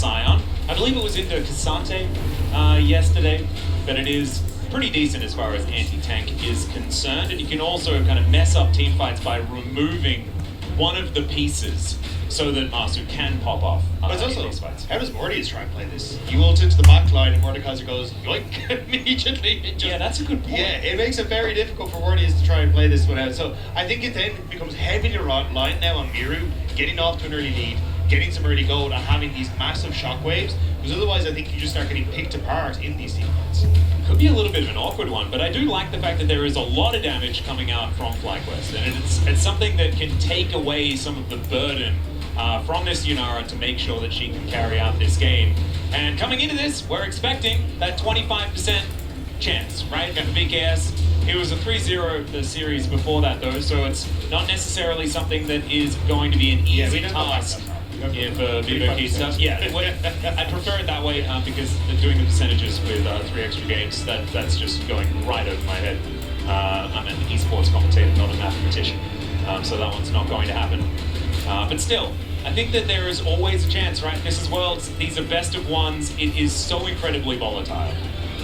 Scion. I believe it was into Cassante yesterday, but it is pretty decent as far as anti-tank is concerned, and you can also kind of mess up team fights by removing one of the pieces so that Masu can pop off But it's also, these fights. how does Morty try and play this? You ult into the back line and Mordekaiser goes yoink immediately. It just, Yeah, that's a good point. Yeah, it makes it very difficult for Morty to try and play this one out. So I think it then becomes heavily reliant now on Miru getting off to an early lead, getting some early gold, and having these massive shockwaves. Because otherwise, I think you just start getting picked apart in these team fights. Could be a little bit of an awkward one, but I do like the fact that there is a lot of damage coming out from FlyQuest, and it's something that can take away some of the burden from this Yunara to make sure that she can carry out this game. And coming into this, we're expecting that 25% chance, right? For BKS, it was a 3-0 the series before that though, so it's not necessarily something that is going to be an easy task. If Vivo keeps stuff, yeah, I prefer it that way because doing the percentages with 3 extra games, that's just going right over my head. I'm an esports commentator, not a mathematician, so that one's not going to happen. But still, I think that there is always a chance, right? This is Worlds, these are best of ones, it is so incredibly volatile.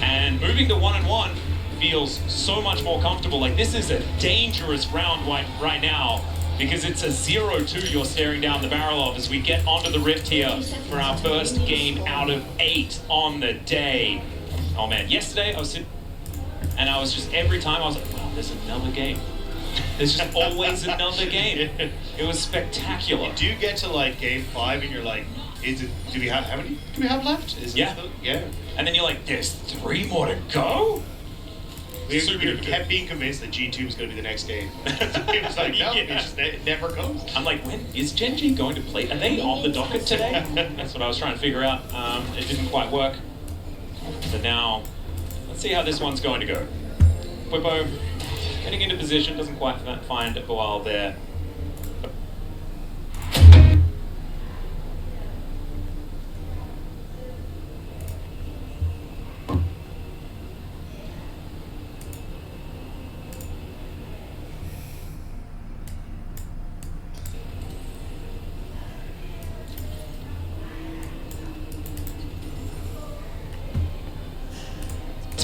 And moving to 1-1 feels so much more comfortable. Like, this is a dangerous round right now, because it's a 0-2 you're staring down the barrel of as we get onto the Rift here for our first game out of 8 on the day. Oh man, yesterday I was sitting, and I was just, every time I was like, wow, there's another game. There's just always another game. It was spectacular. Do you get to like game 5 and you're like, do we have, how many do we have left? Yeah. Yeah. And then you're like, there's 3 more to go? We kept being convinced that G2 was going to be the next game. It was like, no, it never comes. I'm like, when is Gen G going to play? Are they on the docket today? That's what I was trying to figure out. It didn't quite work. But now, let's see how this one's going to go. Whippo getting into position, doesn't quite find Boal there.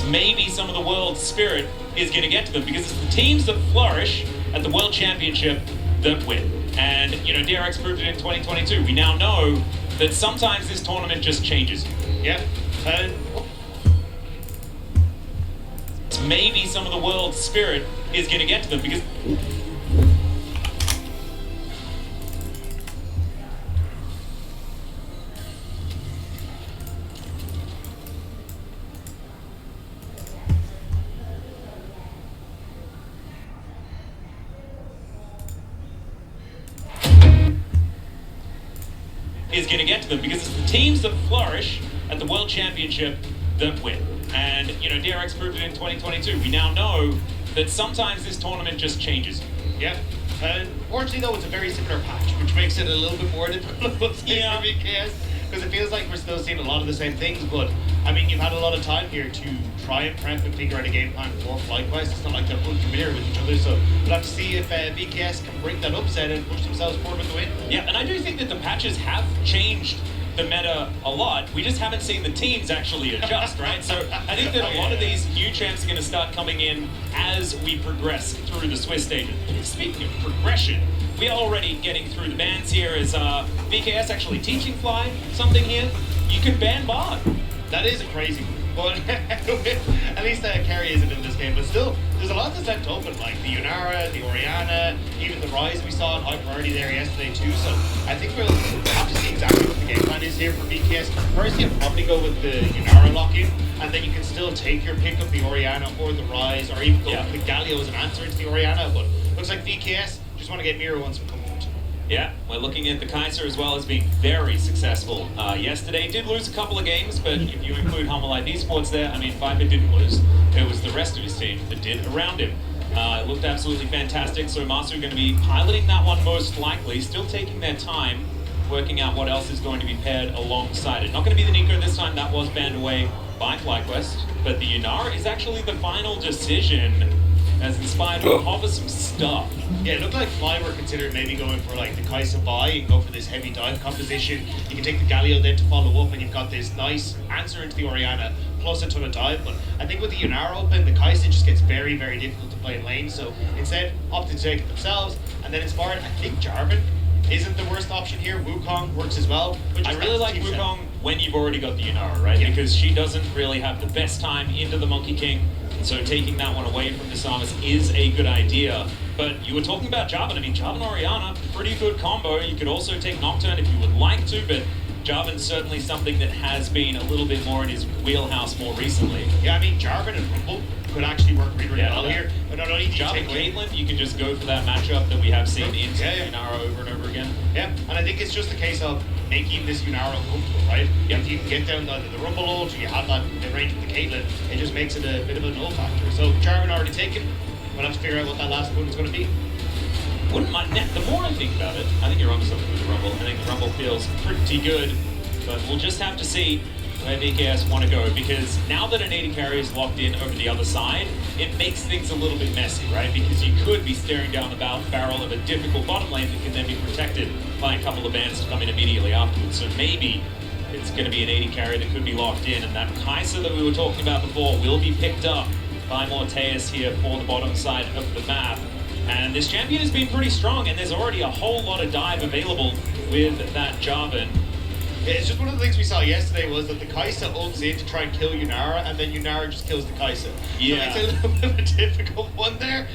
Maybe some of the world's spirit is going to get to them, because it's the teams that flourish at the World Championship that win. And, you know, DRX proved it in 2022. We now know that sometimes this tournament just changes you. Yeah. Maybe some of the world's spirit is going to get to them, because it's the teams that flourish at the World Championship that win. And, you know, DRX proved it in 2022. We now know that sometimes this tournament just changes you. Yeah. Unfortunately, though, it's a very similar patch, which makes it a little bit more difficult for BKS, because it feels like we're still seeing a lot of the same things. But I mean, you've had a lot of time here to try and prep and figure out a game plan for FlyQuest. It's not like they're unfamiliar with each other, so we'll have to see if BKS can break that upset and push themselves forward with the win. Yeah, and I do think that the patches have changed the meta a lot. We just haven't seen the teams actually adjust, right? So I think that a lot of these new champs are going to start coming in as we progress through the Swiss stages. Speaking of progression, we are already getting through the bans here. Is BKS actually teaching Fly something here? You can ban Bard. That is a crazy one. But at least Carry isn't in this game, but still, there's a lot that's left open, like the Yunara, the Orianna, even the Rise we saw in high priority there yesterday too, so I think we'll have to see exactly what the game plan is here for BKS. Personally, I'd probably go with the Yunara lock-in, and then you can still take your pick of the Orianna or the Rise, or even go with the Galio as an answer into the Orianna, but looks like BKS just want to get Mira on some comfort. Yeah, we're looking at the Kaiser as well as being very successful yesterday. Did lose a couple of games, but if you include Hummelite Esports there, I mean, Viper didn't lose. It was the rest of his team that did around him. It looked absolutely fantastic, so Masu going to be piloting that one most likely, still taking their time, working out what else is going to be paired alongside it. Not going to be the Nico this time, that was banned away by FlyQuest, but the Yunara is actually the final decision. has inspired all of some stuff. Yeah, it looked like Fly were considering maybe going for like the Kai'Sa buy and go for this heavy dive composition. You can take the Galio then to follow up, and you've got this nice answer into the Orianna plus a ton of dive. But I think with the Yunara open, the Kai'Sa just gets very, very difficult to play in lane. So instead, opted to take it themselves, and then inspired. I think Jarvan isn't the worst option here. Wukong works as well. I really like Wukong when you've already got the Yunara, right? Yeah. Because she doesn't really have the best time into the Monkey King. So taking that one away from Disarmus is a good idea. But you were talking about Jarvan. I mean, Jarvan Orianna, pretty good combo. You could also take Nocturne if you would like to, but Jarvan's certainly something that has been a little bit more in his wheelhouse more recently. Yeah, I mean, Jarvan and Rumble could actually work really, really well here. But not only do you Jarvan take away... Caitlyn, you can just go for that matchup that we have seen in Yeah. Yunara over and over again. Yeah, and I think it's just a case of making this Yunara uncomfortable, right? Yeah. If you can get down the Rumble ult, you have that in range with the Caitlyn, it just makes it a bit of a null factor. So Jarvan already taken. We'll have to figure out what that last one is going to be. Wouldn't mind. The more I think about it, I think you're onto something with the Rumble. I think the Rumble feels pretty good, but we'll just have to see where VKS want to go, because now that an 80 carry is locked in over the other side, it makes things a little bit messy, right? Because you could be staring down the barrel of a difficult bottom lane that can then be protected by a couple of bans to come in immediately afterwards. So maybe it's going to be an 80 carry that could be locked in, and that Kai'Sa that we were talking about before will be picked up by Morteus here for the bottom side of the map. And this champion has been pretty strong, and there's already a whole lot of dive available with that Jarvan. Yeah, it's just one of the things we saw yesterday was that the Kai'Sa ults in to try and kill Yunara, and then Yunara just kills the Kai'Sa. Yeah. So it's a little bit of a difficult one there.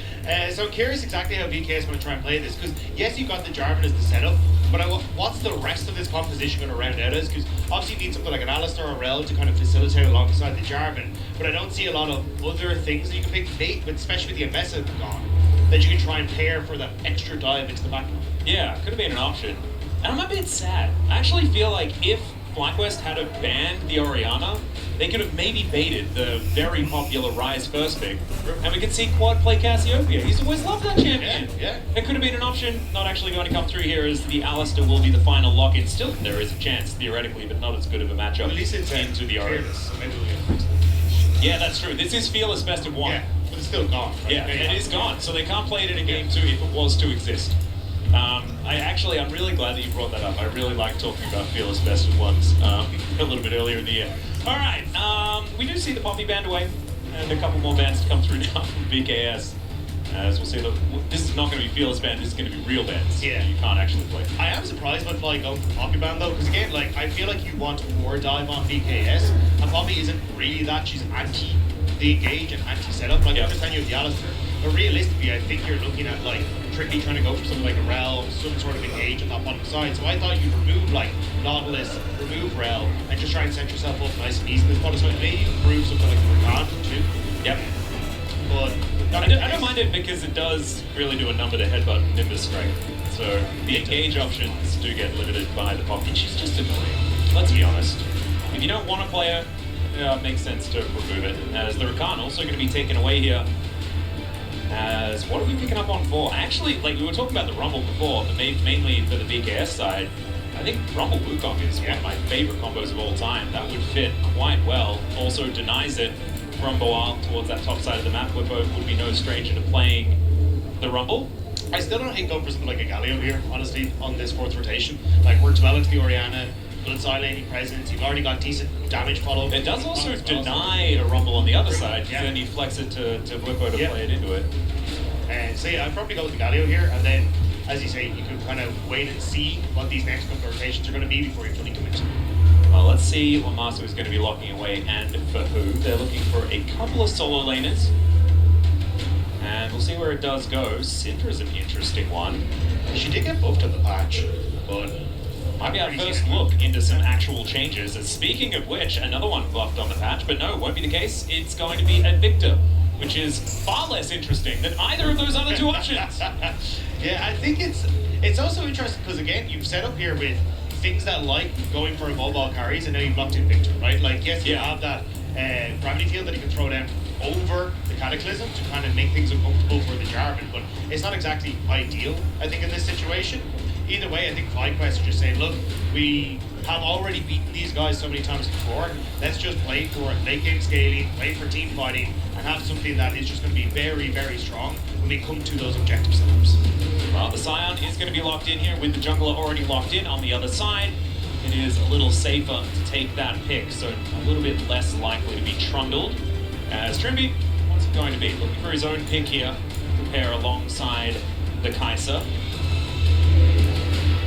So I'm curious exactly how VK is going to try and play this, because yes, you've got the Jarvan as the setup, but what's the rest of this composition going to round out as? Because obviously you need something like an Alistar or Rel to kind of facilitate alongside the Jarvan, but I don't see a lot of other things that you can pick, especially with the Ambessa gone, that you can try and pair for that extra dive into the backline. Yeah, could have been an option. And I'm a bit sad. I actually feel like if FlyQuest had have banned the Orianna, they could have maybe baited the very popular Rise first pick, and we could see Quad play Cassiopeia. He's always loved that champion. Yeah. It could have been an option, not actually going to come through here, as the Alistar will be the final lock-in. Still, there is a chance, theoretically, but not as good of a matchup At least it's into the Orianna. so maybe we'll get Yeah, that's true. This is Fearless Best of 1. Yeah, but it's still gone. Right? Yeah, it is gone, so they can't play it in a game 2 if it was to exist. I'm really glad that you brought that up. I really like talking about Fearless Best of Ones a little bit earlier in the year. Alright, we do see the Poppy band away, and a couple more bands to come through now from VKS. As we'll see, this is not going to be Fearless Band, this is going to be real bands. Yeah. You can't actually play. I am surprised by Fly going for Poppy Band though, because again, like, I feel like you want more dive on VKS, and Poppy isn't really that. She's anti the engage and anti setup. Like, I understand you have the Alistar, but realistically, I think you're looking at like Tricky trying to go for something like a Rel, some sort of engage on that bottom side. So I thought you'd remove like Nautilus, remove Rel, and just try and set yourself up nice and easy in this bottom side. Maybe remove something like the Rakan too. Yep. But I don't mind it because it does really do a number to headbutt Nimbus Strike. So the engage options do get limited by the Poppy. She's just annoying. Let's be honest. If you don't want to play her, it makes sense to remove it. As the Rakan also going to be taken away here. As what are we picking up on for? Actually, like we were talking about the Rumble before, but mainly for the VKS side, I think Rumble Wukong is one of my favorite combos of all time. That would fit quite well. Also denies it from Boal towards that top side of the map, where both would be no stranger to playing the Rumble. I still don't hate going for something like a Galio here, honestly, on this fourth rotation. Like, works well into the Orianna, Blood laning presence, you've already got decent damage follow. It does also deny a Rumble on the other side, because then you flex it to Whippo to play it into it. And so yeah, I'd probably go with the Galio here, and then, as you say, you can kind of wait and see what these next couple of rotations are going to be before you fully commit. Well, let's see what Master is going to be locking away and for who. They're looking for a couple of solo laners. And we'll see where it does go. Syndra's an interesting one. She did get buffed at the patch, but might be our first look into some actual changes. And speaking of which, another one buffed on the patch, but no, it won't be the case. It's going to be a Victor, which is far less interesting than either of those other two options. Yeah, I think it's also interesting because again, you've set up here with things that like going for mobile carries, and now you've locked in Victor, right? Like, yes, you have that gravity field that you can throw down over the Cataclysm to kind of make things uncomfortable for the Jarvan, but it's not exactly ideal, I think, in this situation. Either way, I think FlyQuest are just saying, look, we have already beaten these guys so many times before. Let's just play for late game scaling, play for team fighting, and have something that is just going to be very, very strong when we come to those objective setups. Well, the Scion is going to be locked in here with the jungler already locked in on the other side. It is a little safer to take that pick, so a little bit less likely to be trundled. As Trimby, what's it going to be? Looking for his own pick here to pair alongside the Kai'Sa.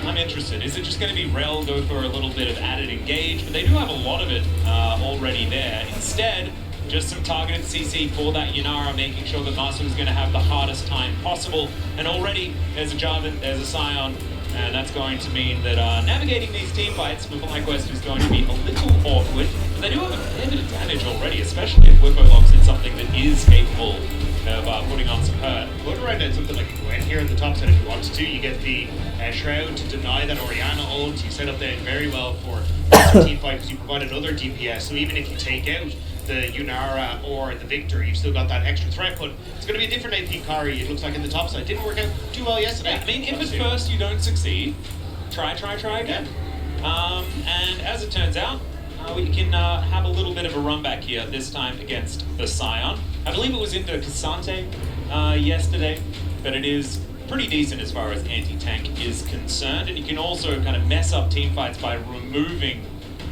I'm interested. Is it just going to be Rel go for a little bit of added engage? But they do have a lot of it already there. Instead, just some targeted CC for that Yunara, making sure that Masu is going to have the hardest time possible. And already, there's a Jarvan, there's a Scion, and that's going to mean that navigating these team fights with FlyQuest is going to be a little awkward. But they do have a fair bit of damage already, especially if Whippo locks in something that is capable of putting on some hurt. Put around at something like a Gwen here in the top side if you wanted to. You get the Shroud to deny that Orianna ult. You set up that very well for the team fight because you provide another DPS. So even if you take out the Yunara or the Victor, you've still got that extra threat. But it's going to be a different AP carry, it looks like, in the top side. Didn't work out too well yesterday. Yeah, I mean, if at first you don't succeed, try again. Yeah. And as it turns out, we can have a little bit of a run back here, this time against the Scion. I believe it was into Cassante yesterday, but it is pretty decent as far as anti-tank is concerned. And you can also kind of mess up team fights by removing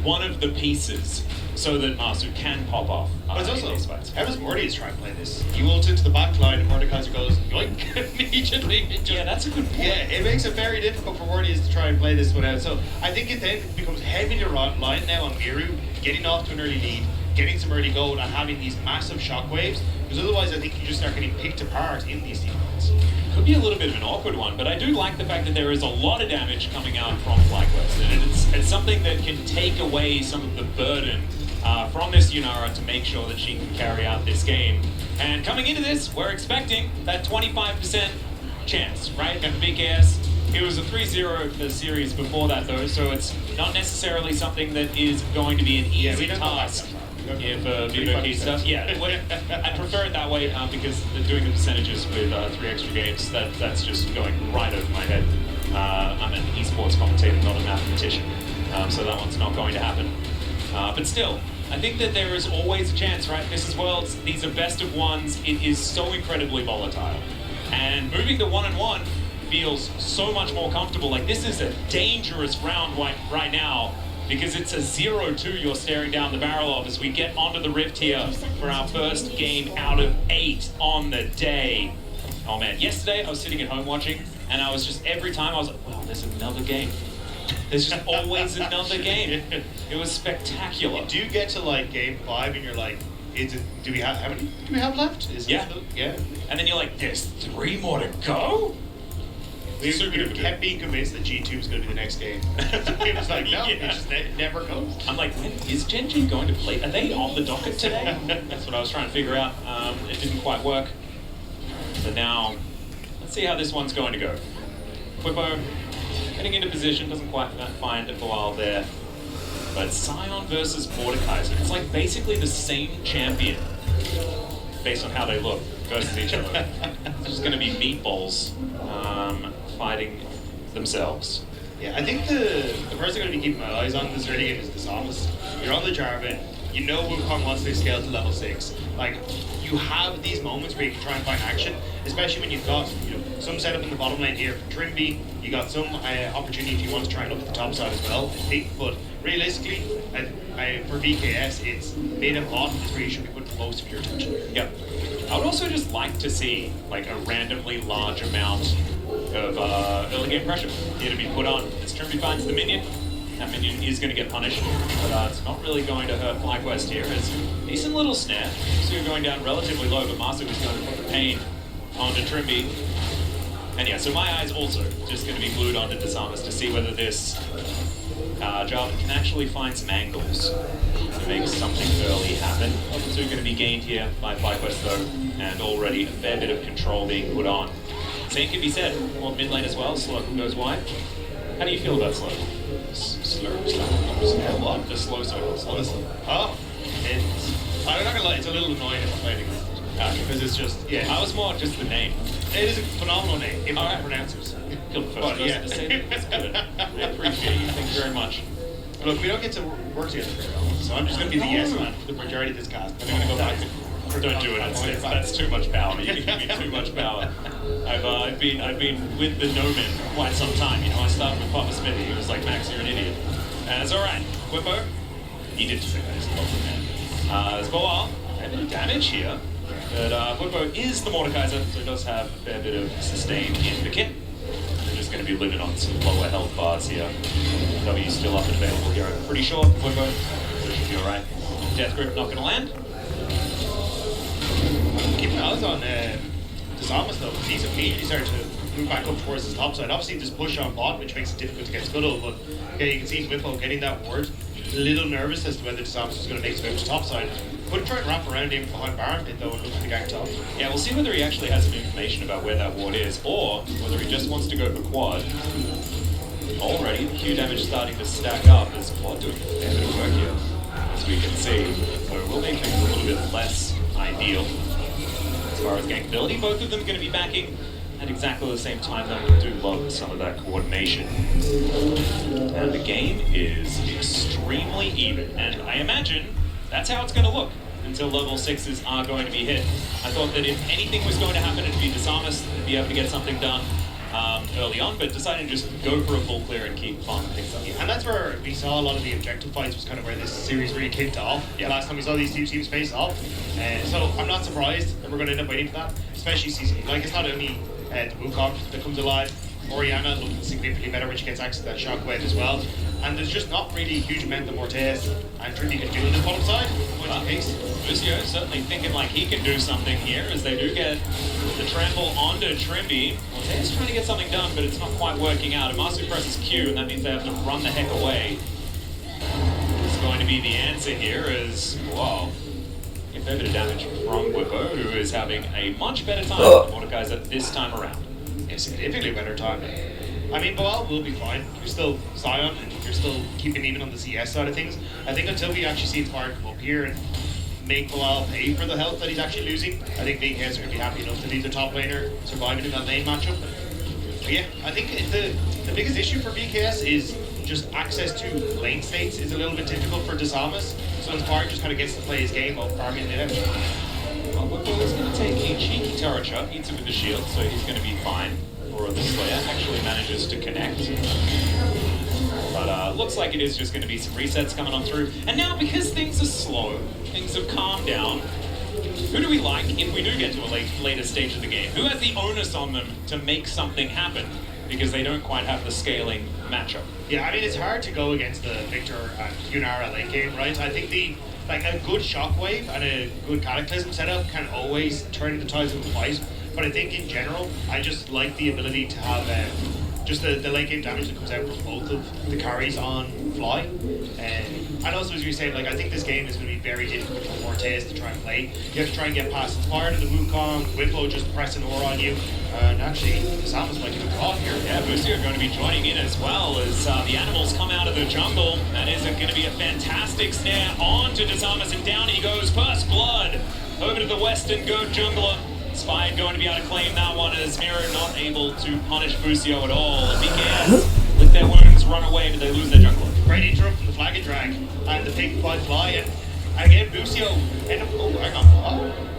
one of the pieces so that Masu can pop off but it's in also, these fights. how does Mortius try and play this? You ult into the back line and Mordekaiser goes yoink immediately. Yeah, that's a good point. Yeah, it makes it very difficult for Mortius to try and play this one out. So I think it then becomes heavy to rely now on Miru getting off to an early lead, getting some early gold, and having these massive shockwaves. Because otherwise, I think you just start getting picked apart in these team fights. Could be a little bit of an awkward one, but I do like the fact that there is a lot of damage coming out from FlyQuest, and it's something that can take away some of the burden from this Yunara to make sure that she can carry out this game. And coming into this, we're expecting that 25% chance, right? At the BKS, it was a 3-0 series before that though, so it's not necessarily something that is going to be an easy task. If Vivo keeps stuff, yeah, I prefer it that way because doing the percentages with 3 extra games, that's just going right over my head. I'm an esports commentator, not a mathematician, so that one's not going to happen. But still, I think that there is always a chance, right? This is Worlds, these are best of ones, it is so incredibly volatile. And moving to 1-1 feels so much more comfortable. Like, this is a dangerous round right now, because it's a 0-2 you're staring down the barrel of as we get onto the Rift here for our first game out of 8 on the day. Oh man, yesterday I was sitting at home watching, and I was just, every time I was like, wow, there's another game. There's just always another game. It was spectacular. You do get to like game 5 and you're like, do we have, how many do we have left? Yeah. Yeah. And then you're like, there's 3 more to go? We kept being convinced that G2 was going to be the next game. It was like, no, it just never goes. I'm like, when is Gen G going to play? Are they on the docket today? That's what I was trying to figure out. It didn't quite work. But now, let's see how this one's going to go. Whippo getting into position, doesn't quite find it for a while there. But Scion versus Mordekaiser. It's like basically the same champion based on how they look versus each other. It's just going to be meatballs fighting themselves. Yeah, I think the first thing I'm going to be keeping my eyes on this early game is Dishonest. You're on the Jarvan, you know Wukong wants to scale to level 6. Like, you have these moments where you can try and find action, especially when you've got some setup in the bottom lane here for Trimby. You got some opportunity if you want to try and look at the top side as well, I think. But realistically, for BKS, it's mid and bottom is where you should be putting most of your attention. Yep. I would also just like to see like a randomly large amount of early game pressure here to be put on. As Trimby finds the minion, that minion is going to get punished, but it's not really going to hurt FlyQuest here. It's a decent little snare. So you're going down relatively low, but Master is going to put the pain onto Trimby. And yeah, so my eyes also just going to be glued onto Disarmers to see whether this Jarvan can actually find some angles to make something early happen. Level 2 going to be gained here by FlyQuest though, and already a fair bit of control being put on. Same can be said on mid lane as well. Slow goes wide. How do you feel about slow? Slow. What? The slow circle. Oh, I'm not gonna lie, it's a little annoying if I'm fighting because it's just, yeah. I was more just the name. It is a phenomenal name, if I pronounce it. You're the first person to say that. That's good. I appreciate you. Thank you very much. Look, we don't get to work together very often, so I'm just going to be the yes man for the majority of this cast. I'm going to go back to... Don't do it. That's too much power. You give me too much power. I've been with the no men for quite some time. You know, I started with Papa Smithy. He was like, Max, you're an idiot. And it's all right. Whippo, he did just think that. He's a lovely man. There's Boal. A bit of damage here, but Whippo is the Mordekaiser, so he does have a fair bit of sustain in the kit. They're just going to be living on some lower health bars here. W still up and available here. I'm pretty sure Whippo, so should be all right. Death Grip not going to land. Keeping eyes on Disamus though, because he's immediately starting to move back up towards his top side. Obviously there's push on bot, which makes it difficult to get Scuttle, but yeah, you can see Whippo getting that ward. A little nervous as to whether Disamus is going to make his way to the top side. Could try and wrap around him behind Baron Pit though and look for the gang top. Yeah, we'll see whether he actually has some information about where that ward is, or whether he just wants to go for quad. Already, the Q damage starting to stack up as quad doing a fair bit of work here, as we can see. So it will make things a little bit less ideal. As far as gankability, both of them going to be backing at exactly the same time. Though we do love some of that coordination. And the game is extremely even, and I imagine that's how it's going to look until level 6s are going to be hit. I thought that if anything was going to happen, it'd be Disamus to be able to get something done early on, but decided to just go for a full clear and keep farming things up. And that's where we saw a lot of the objective fights, was kind of where this series really kicked off. Yep. Last time we saw these two teams face off. So I'm not surprised that we're going to end up waiting for that, especially CC. Like, it's not only the Wukong that comes alive, Oriana looking significantly better when she gets access to that shockwave as well. And there's just not really a huge amount that Mortez and Trinity can do on the bottom side. Lucio certainly thinking like he can do something here as they do get the trample onto Trimby. Mortez trying to get something done, but it's not quite working out. Amasu presses Q, and that means they have to run the heck away. It's going to be the answer here as, wow, a fair bit of damage from Whippo, who is having a much better time than Mordekaiser this time around. A significantly better time. I mean, Boal will be fine. You're still Zion, and you're still keeping even on the CS side of things. I think until we actually see Fire come up here and make Boal pay for the health that he's actually losing, I think BKS are going to be happy enough to leave the top laner surviving in that lane matchup. But yeah, I think the biggest issue for BKS is just access to lane states is a little bit difficult for Disamus. So Inspire just kind of gets to play his game while farming the edge. Well, Whippo is going to take a cheeky turret shot, eats it with the shield, so he's going to be fine. Or the Slayer actually manages to connect. But looks like it is just going to be some resets coming on through. And now, because things are slow, things have calmed down, who do we like if we do get to a later stage of the game? Who has the onus on them to make something happen? Because they don't quite have the scaling matchup. Yeah, I mean, it's hard to go against the Victor and Yunara late game, right? I think a good Shockwave and a good Cataclysm setup can always turn the tides of the fight. But I think in general, I just like the ability to have just the late game damage that comes out from both of the carries on fly. And also, as you say, like, I think this game is going to be very difficult for Mortez to try and play. You have to try and get past Inspired to the Wukong, Whippo just pressing ore on you. And actually, Samus might get a draw here. Yeah, Boosty are going to be joining in as well as the animals come out of the jungle. That is going to be a fantastic snare onto Disamus, and down he goes. First blood over to the western goat jungler. Spine going to be able to claim that one as Miro not able to punish Busio at all. BKS lick their wounds, run away, but they lose their jungler. Great interrupt from the Flag and Drag and the Pink Fly, and again Busio end up, oh, hang on.